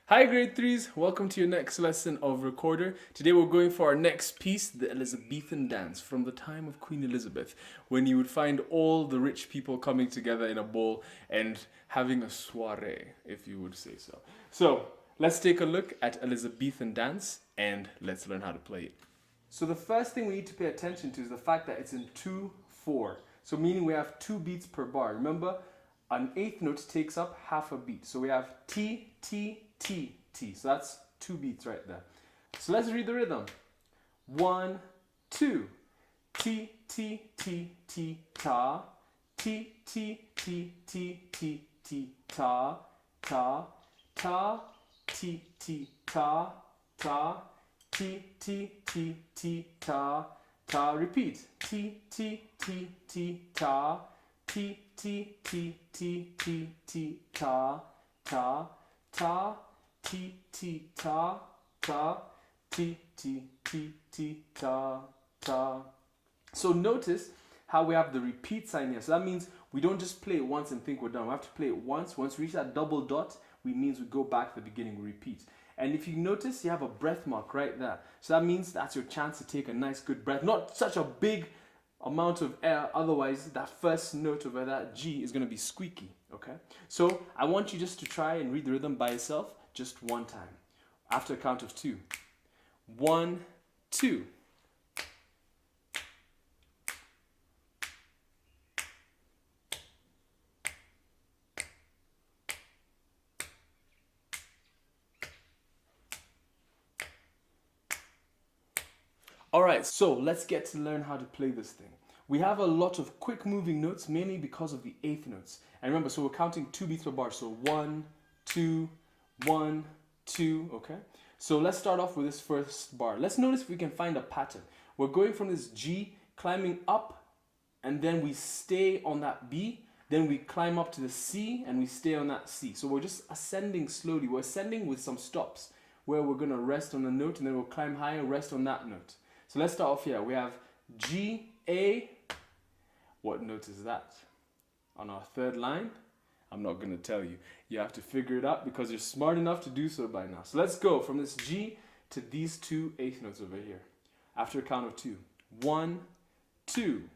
Hi grade 3s, welcome to your next lesson of Recorder. Today we're going for our next piece, the Elizabethan dance from the time of Queen Elizabeth, when you would find all the rich people coming together in a bowl and having a soiree, if you would say so. So let's take a look at Elizabethan dance and let's learn how to play it. So the first thing we need to pay attention to is the fact that it's in 2/4. So meaning we have 2 beats per bar. Remember, an eighth note takes up half a beat. So we have T, T, T, T. So that's 2 beats right there. So let's read the rhythm. 1, 2. T, T, T, T, ta. T, T, T, T, T, T, ta. Ta, ta. T, T, ta, ta. T, T, T, T, ta. Ta. Repeat. T, T, T, T, ta. T, T, T, T, T, T, ta. Ta. Ta. T, T, ta, ta, T, T, T, T, ta, ta. So notice how we have the repeat sign here. So that means we don't just play it once and think we're done. We have to play it once. Once we reach that double dot, we means we go back to the beginning, we repeat. And if you notice, you have a breath mark right there. So that means that's your chance to take a nice good breath. Not such a big amount of air, otherwise that first note over that G is going to be squeaky, okay? So I want you just to try and read the rhythm by yourself just one time. After a count of 2. 1, 2. Alright, so let's get to learn how to play this thing. We have a lot of quick moving notes, mainly because of the eighth notes. And remember, so we're counting 2 beats per bar. So 1, 2, 1, 2, okay? So let's start off with this first bar. Let's notice if we can find a pattern. We're going from this G, climbing up, and then we stay on that B, then we climb up to the C, and we stay on that C. So we're just ascending slowly. We're ascending with some stops, where we're going to rest on the note, and then we'll climb higher, rest on that note. So let's start off here. We have G, A. What note is that? On our third line? I'm not going to tell you. You have to figure it out because you're smart enough to do so by now. So let's go from this G to these 2 eighth notes over here. After a count of 2. 1, 2.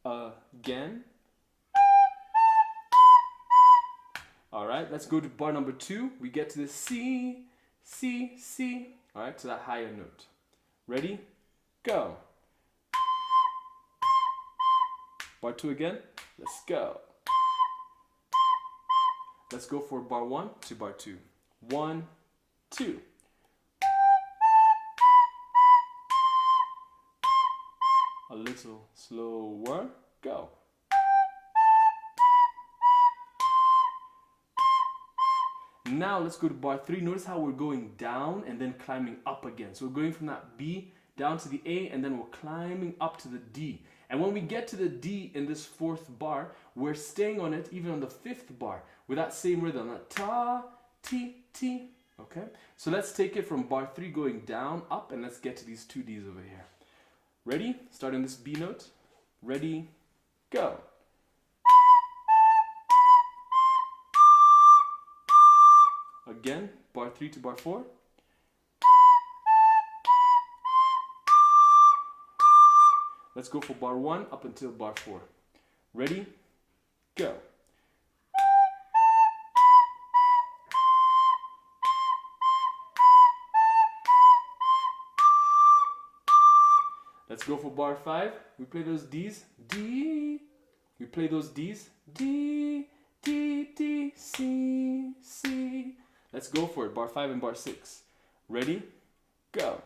Again. Alright, let's go to bar number 2. We get to the C, C, C. Alright, to that higher note. Ready? Go. Bar 2 again. Let's go. Let's go for bar 1 to bar 2. 1, 2. A little slower. Go. Now let's go to bar 3. Notice how we're going down and then climbing up again. So we're going from that B down to the A and then we're climbing up to the D. And when we get to the D in this 4th bar, we're staying on it even on the 5th bar with that same rhythm, that ta, ti, ti. Okay? So let's take it from bar 3 going down, up, and let's get to these 2 Ds over here. Ready? Starting this B note. Ready? Go. Again, bar 3 to bar 4. Let's go for bar 1 up until bar 4. Ready? Go. Let's go for bar 5. We play those Ds. D. We play those Ds. D, D, D, C, C. Let's go for it. Bar 5 and bar 6. Ready? Go.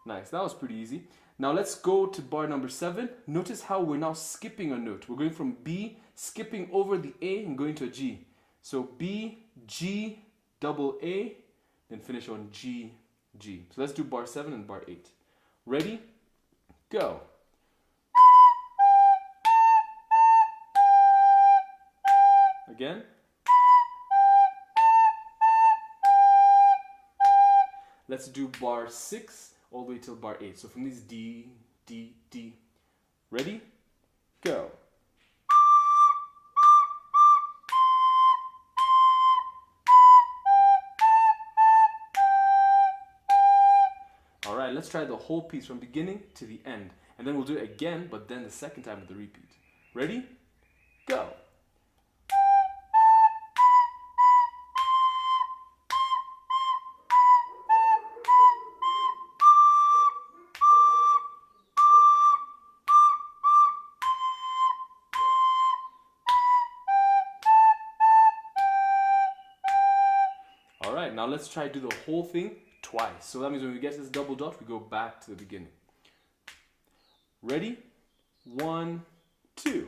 Nice, that was pretty easy. Now let's go to bar number 7. Notice how we're now skipping a note. We're going from B, skipping over the A and going to a G. So B, G, double A, then finish on G, G. So let's do bar 7 and bar 8. Ready? Go. Again. Let's do bar 6 all the way till bar 8. So from these D, D, D. Ready? go. All right, let's try the whole piece from beginning to the end. And then we'll do it again, but then the second time with the repeat. Ready? Go. All right, now let's try to do the whole thing twice. So that means when we get to this double dot, we go back to the beginning. Ready? 1, 2.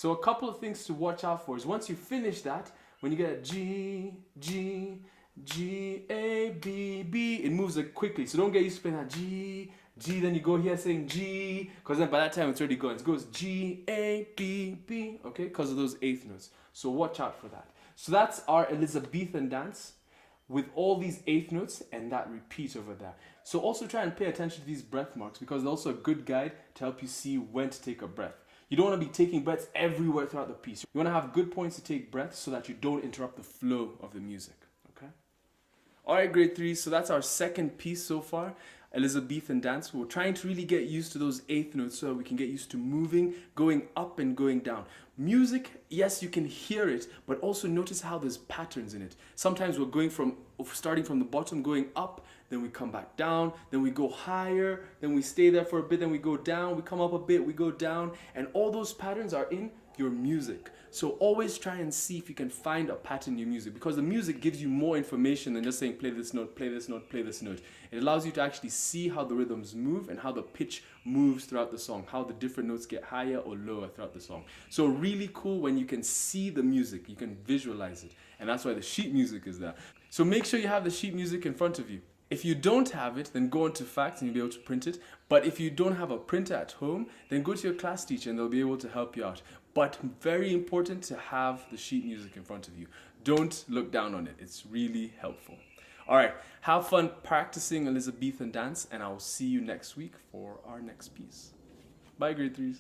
So a couple of things to watch out for is once you finish that, when you get a G, G, G, A, B, B, it moves like quickly. So don't get used to playing that G, G, then you go here saying G, because then by that time it's already going. It goes G, A, B, B, okay, because of those eighth notes. So watch out for that. So that's our Elizabethan dance with all these eighth notes and that repeat over there. So also try and pay attention to these breath marks because they're also a good guide to help you see when to take a breath. You don't want to be taking breaths everywhere throughout the piece. You want to have good points to take breaths so that you don't interrupt the flow of the music, okay? All right, grade 3, so that's our second piece so far, Elizabethan dance. We're trying to really get used to those eighth notes so that we can get used to moving, going up and going down. Music, yes, you can hear it, but also notice how there's patterns in it. Sometimes we're starting from the bottom, going up, then we come back down, then we go higher, then we stay there for a bit, then we go down, we come up a bit, we go down, and all those patterns are in your music. So always try and see if you can find a pattern in your music because the music gives you more information than just saying play this note, play this note, play this note. It allows you to actually see how the rhythms move and how the pitch moves throughout the song, how the different notes get higher or lower throughout the song. So really cool when you can see the music, you can visualize it, and that's why the sheet music is there. So make sure you have the sheet music in front of you. If you don't have it, then go into Facts and you'll be able to print it. But if you don't have a printer at home, then go to your class teacher and they'll be able to help you out. But very important to have the sheet music in front of you. Don't look down on it. It's really helpful. All right, have fun practicing Elizabethan dance and I will see you next week for our next piece. Bye, grade 3s.